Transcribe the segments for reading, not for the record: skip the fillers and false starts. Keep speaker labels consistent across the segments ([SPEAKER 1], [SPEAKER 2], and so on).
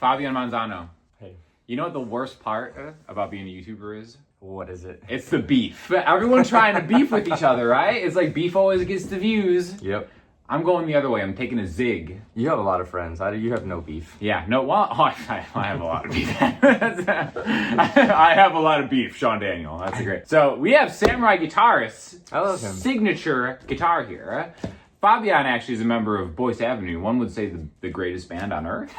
[SPEAKER 1] Fabian Manzano.
[SPEAKER 2] Hey.
[SPEAKER 1] You know what the worst part about being a YouTuber is?
[SPEAKER 2] What is it?
[SPEAKER 1] It's the beef. Everyone's trying to beef with each other, right? It's like beef always gets the views.
[SPEAKER 2] Yep.
[SPEAKER 1] I'm going the other way. I'm taking a zig.
[SPEAKER 2] You have a lot of friends. You have no beef.
[SPEAKER 1] Yeah, no, well, I have a lot of beef. I have a lot of beef, Sean Daniel. That's great. So we have Samurai Guitarist's
[SPEAKER 2] I love him.
[SPEAKER 1] signature guitar here. Fabian actually is a member of Boyce Avenue. One would say the greatest band on earth.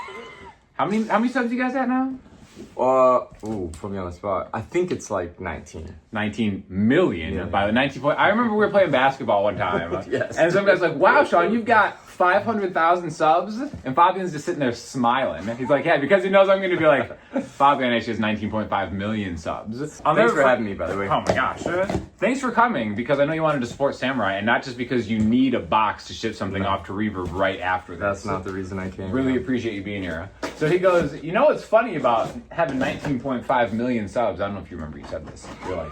[SPEAKER 1] How many subs you guys at now?
[SPEAKER 2] Put me on the spot. I think it's like 19.
[SPEAKER 1] 19 million by the 19 point. I remember we were playing basketball one time.
[SPEAKER 2] Yes.
[SPEAKER 1] And some guy's like, wow, Sean, you've got 500,000 subs. And Fabian's just sitting there smiling. He's like, yeah, because he knows I'm going to be like, Fabian actually has 19.5 million subs.
[SPEAKER 2] Thanks for having me, by the way.
[SPEAKER 1] Oh my gosh. Thanks for coming, because I know you wanted to support Samurai, and not just because you need a box to ship something off to Reverb right after this.
[SPEAKER 2] That's not the reason I came.
[SPEAKER 1] Really appreciate you being here. So he goes, you know what's funny about having 19.5 million subs? I don't know if you remember you said this. You're like,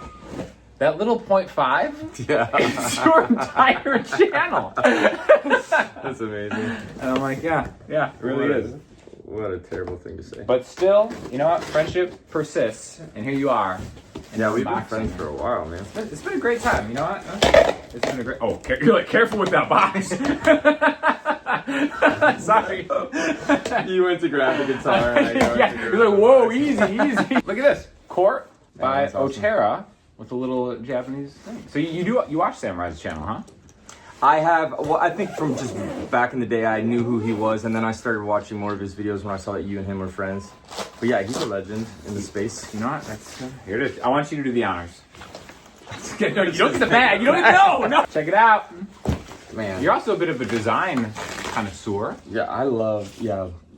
[SPEAKER 1] that little 0.5?
[SPEAKER 2] Yeah.
[SPEAKER 1] It's your entire channel.
[SPEAKER 2] That's amazing.
[SPEAKER 1] And I'm like, yeah, it really is.
[SPEAKER 2] What a terrible thing to say.
[SPEAKER 1] But still, you know what? Friendship persists, and here you are.
[SPEAKER 2] Yeah, we've been friends for a while, man.
[SPEAKER 1] It's been a great time, you know what? It's been a great... Oh, you're like, careful with that box. Sorry.
[SPEAKER 2] You went to grab the guitar. And
[SPEAKER 1] You're like, whoa, easy. Look at this. Court by
[SPEAKER 2] awesome.
[SPEAKER 1] Otera with a little Japanese thing. So you watch Samurai's channel, huh?
[SPEAKER 2] I have, well, I think from just back in the day, I knew who he was, and then I started watching more of his videos when I saw that you and him were friends. But yeah, he's a legend in the space.
[SPEAKER 1] You know what? Here it is. I want you to do the honors. No, you don't get the bag. You don't even know. No. Check it out.
[SPEAKER 2] Man.
[SPEAKER 1] You're also a bit of a design connoisseur.
[SPEAKER 2] Yeah, I love,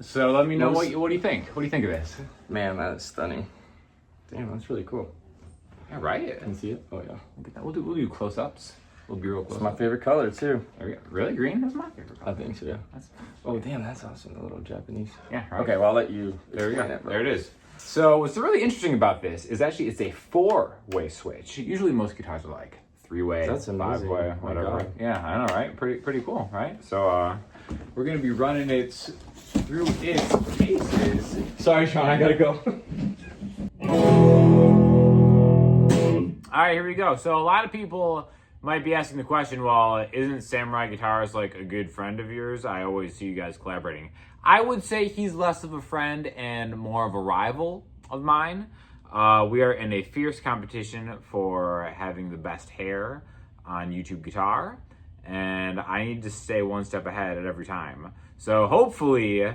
[SPEAKER 1] So let me know what do you think? What do you think of this?
[SPEAKER 2] Man, that is stunning. Damn, that's really cool.
[SPEAKER 1] Yeah, right?
[SPEAKER 2] Can you see it? Oh, yeah.
[SPEAKER 1] Look at that. We'll do close-ups. We'll be real close.
[SPEAKER 2] It's my favorite color, too.
[SPEAKER 1] There we go. Really? Green? That's my favorite color.
[SPEAKER 2] I think so, yeah. Oh, damn, that's awesome. The little Japanese.
[SPEAKER 1] Yeah, right.
[SPEAKER 2] Okay, well, I'll let you
[SPEAKER 1] There we go.
[SPEAKER 2] explain it, bro.
[SPEAKER 1] There it is. So what's really interesting about this is actually it's a 4-way switch. Usually most guitars are like 3-way,
[SPEAKER 2] That's amazing.
[SPEAKER 1] 5-way,
[SPEAKER 2] Oh my
[SPEAKER 1] whatever.
[SPEAKER 2] God.
[SPEAKER 1] Yeah, I know, right? Pretty cool, right? So we're gonna be running it through its paces. Sorry, Sean, I gotta go. All right, here we go. So a lot of people might be asking the question, well, isn't Samurai Guitarist like a good friend of yours? I always see you guys collaborating. I would say he's less of a friend and more of a rival of mine. We are in a fierce competition for having the best hair on YouTube Guitar, and I need to stay one step ahead at every time. So hopefully,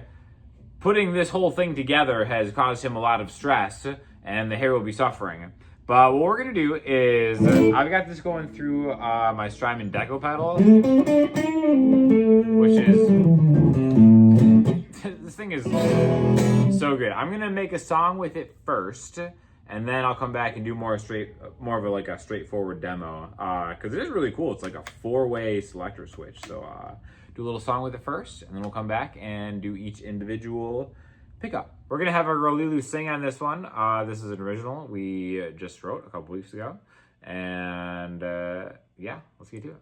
[SPEAKER 1] putting this whole thing together has caused him a lot of stress, and the hair will be suffering. But what we're gonna do is, I've got this going through my Strymon Deco pedal, which is, this thing is so good. I'm gonna make a song with it first, and then I'll come back and do more of a straightforward demo, because it is really cool. It's like a 4-way selector switch. So do a little song with it first, and then we'll come back and do each individual pickup. We're gonna have our girl Lulu sing on this one. This is an original we just wrote a couple weeks ago. And yeah, let's get to it.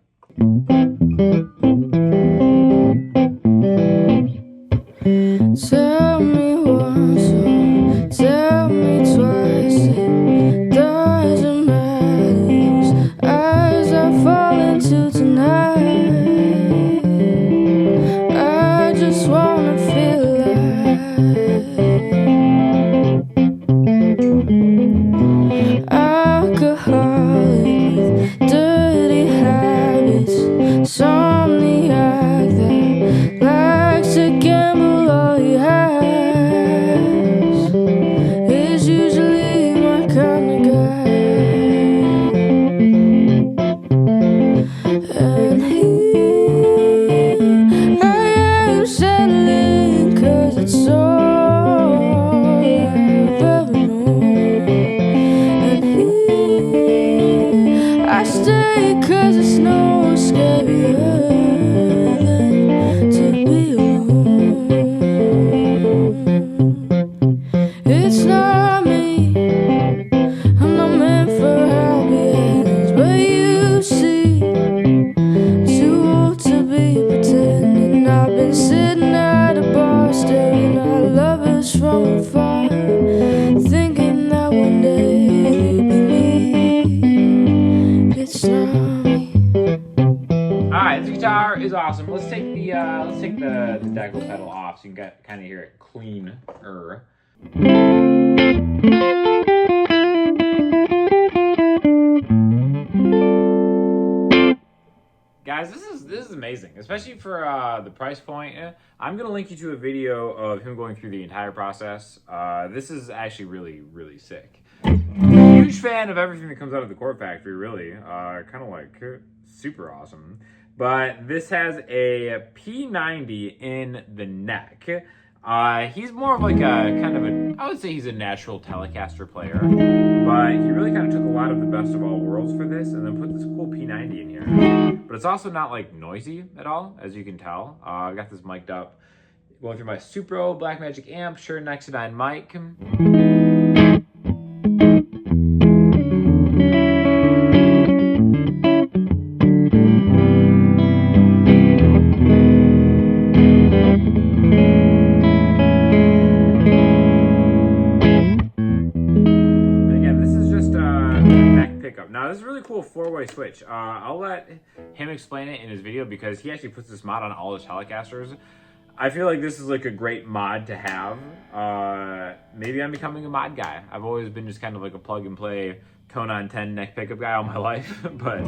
[SPEAKER 3] Tell me once, or tell me twice, it doesn't matter as I fall into tonight. I just wanna feel like alcoholic with dirty habits. from afar, thinking that one day they'd be me. It's not me.
[SPEAKER 1] All right, this guitar is awesome. Let's take the decal pedal off so you can kind of hear it cleaner. Guys, this is amazing, especially for the price point. I'm gonna link you to a video of him going through the entire process. This is actually really sick. Huge fan of everything that comes out of the Chord Factory, really. Kind of like super awesome. But this has a P90 in the neck. He's more of like a kind of a, I would say he's a natural Telecaster player, but he really kind of took a lot of the best of all worlds for this and then put this cool P90 in here. But it's also not like noisy at all, as you can tell. I've got this mic'd up, going through my Supro Blackmagic amp, Shure Nexodine mic. Now, this is a really cool four-way switch. I'll let him explain it in his video because he actually puts this mod on all his Telecasters. I feel like this is like a great mod to have. Maybe I'm becoming a mod guy. I've always been just kind of like a plug-and-play tone on 10 neck pickup guy all my life, but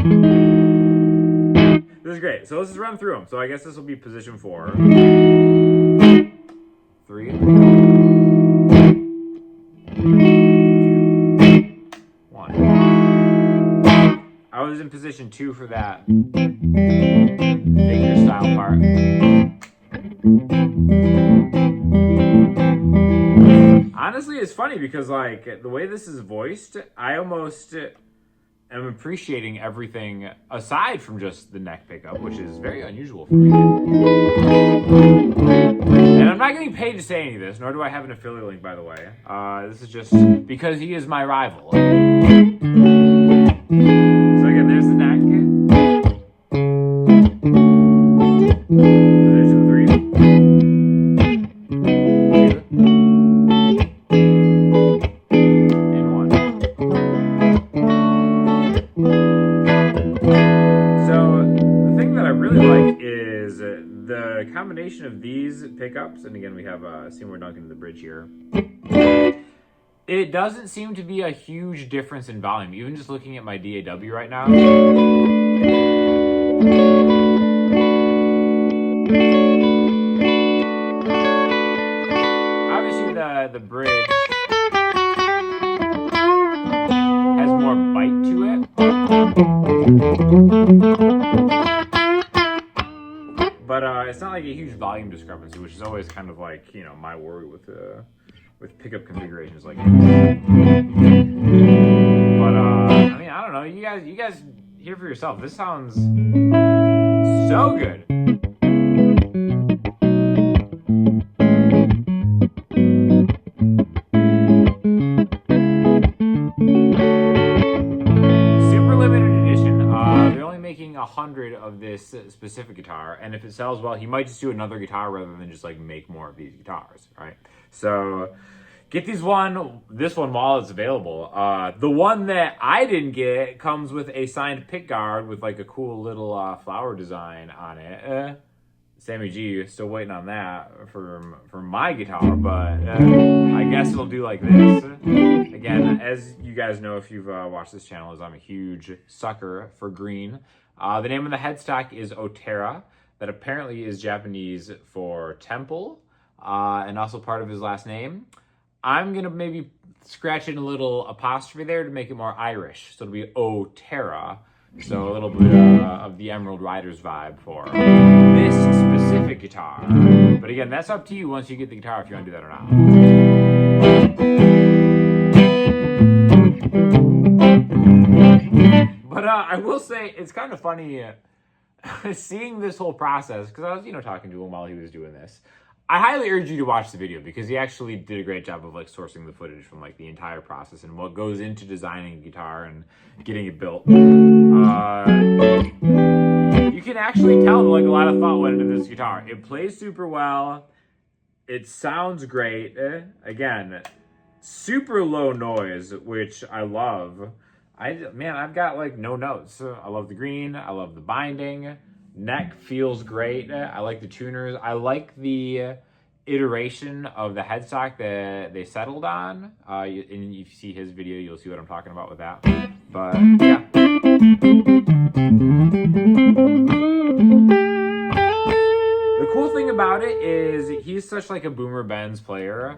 [SPEAKER 1] this is great. So let's just run through them. So I guess this will be position 4. 3. 2. 1. I was in position 2 for that finger style part. Honestly, it's funny because like the way this is voiced, I almost am appreciating everything aside from just the neck pickup, which is very unusual for me. And I'm not getting paid to say any of this, nor do I have an affiliate link, by the way. This is just because he is my rival. So again, there's the neck. Position 3. 2. And 1. So the thing that I really like is the combination of these pickups, and again we have Seymour Duncan in the bridge here. It doesn't seem to be a huge difference in volume, even just looking at my DAW right now. Obviously the bridge has more bite to it. But it's not like a huge volume discrepancy, which is always kind of like, you know, my worry with pickup configurations like this. But I mean, I don't know. You guys hear for yourself. This sounds so good. Super limited edition. They're only making 100 of this specific guitar, and if it sells well, he might just do another guitar rather than just like make more of these guitars, right? So get this one while it's available. The one that I didn't get comes with a signed pickguard with like a cool little flower design on it. Sammy G, still waiting on that for my guitar, but I guess it'll do like this. Again, as you guys know if you've watched this channel, is I'm a huge sucker for green. The name of the headstock is Otera. That apparently is Japanese for temple, and also part of his last name. I'm going to maybe scratch in a little apostrophe there to make it more Irish. So it'll be Otera. So a little bit of the Emerald Riders vibe for this specific guitar. But again, that's up to you once you get the guitar if you want to do that or not. But I will say it's kind of funny seeing this whole process, because I was, talking to him while he was doing this. I highly urge you to watch the video because he actually did a great job of like sourcing the footage from like the entire process and what goes into designing a guitar and getting it built. You can actually tell like a lot of thought went into this guitar. It plays super well. It sounds great. Again, super low noise, which I love. I've got like no notes. I love the green. I love the binding. Neck feels great. I like the tuners. I like the iteration of the headstock that they settled on. And if you see his video, you'll see what I'm talking about with that. But yeah. The cool thing about it is he's such like a Boomer Benz player.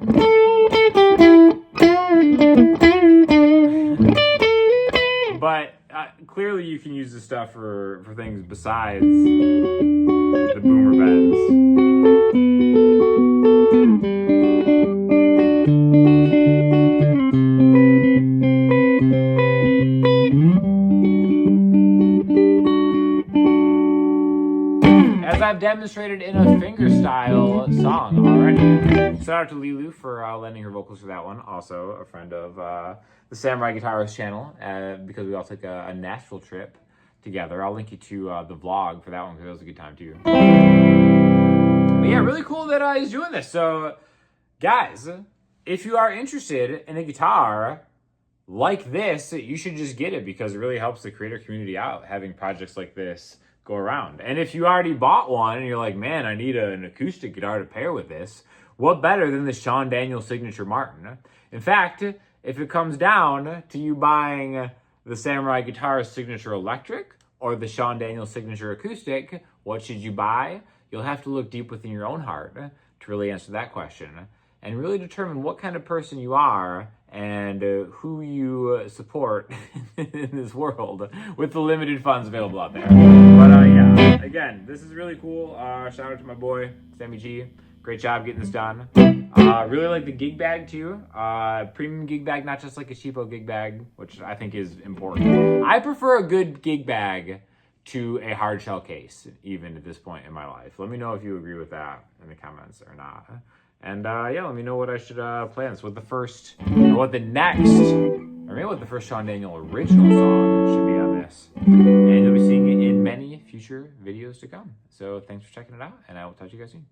[SPEAKER 1] But clearly you can use this stuff for things besides the Boomer Benz. As I've demonstrated in a fingerstyle song already. Shout out to Lilu for lending her vocals for that one. Also a friend of the Samurai Guitarist channel because we all took a Nashville trip together. I'll link you to the vlog for that one because it was a good time too. But yeah, really cool that he's doing this. So guys, if you are interested in a guitar like this, you should just get it because it really helps the creator community out having projects like this go around. And if you already bought one and you're like, man, I need an acoustic guitar to pair with this, what better than the Sean Daniels Signature Martin? In fact, if it comes down to you buying the Samurai Guitarist Signature Electric or the Sean Daniels Signature Acoustic, what should you buy? You'll have to look deep within your own heart to really answer that question and really determine what kind of person you are and who you support in this world with the limited funds available out there. But yeah, again, this is really cool. Shout out to my boy, Sammy G. Great job getting this done. Really like the gig bag too. Premium gig bag, not just like a cheapo gig bag, which I think is important. I prefer a good gig bag to a hard shell case, even at this point in my life. Let me know if you agree with that in the comments or not. And yeah, let me know what I should play on this. What the first, or what the next, or maybe what the first Sean Daniel original song should be on this. And you'll be seeing it in many future videos to come. So thanks for checking it out, and I will talk to you guys soon.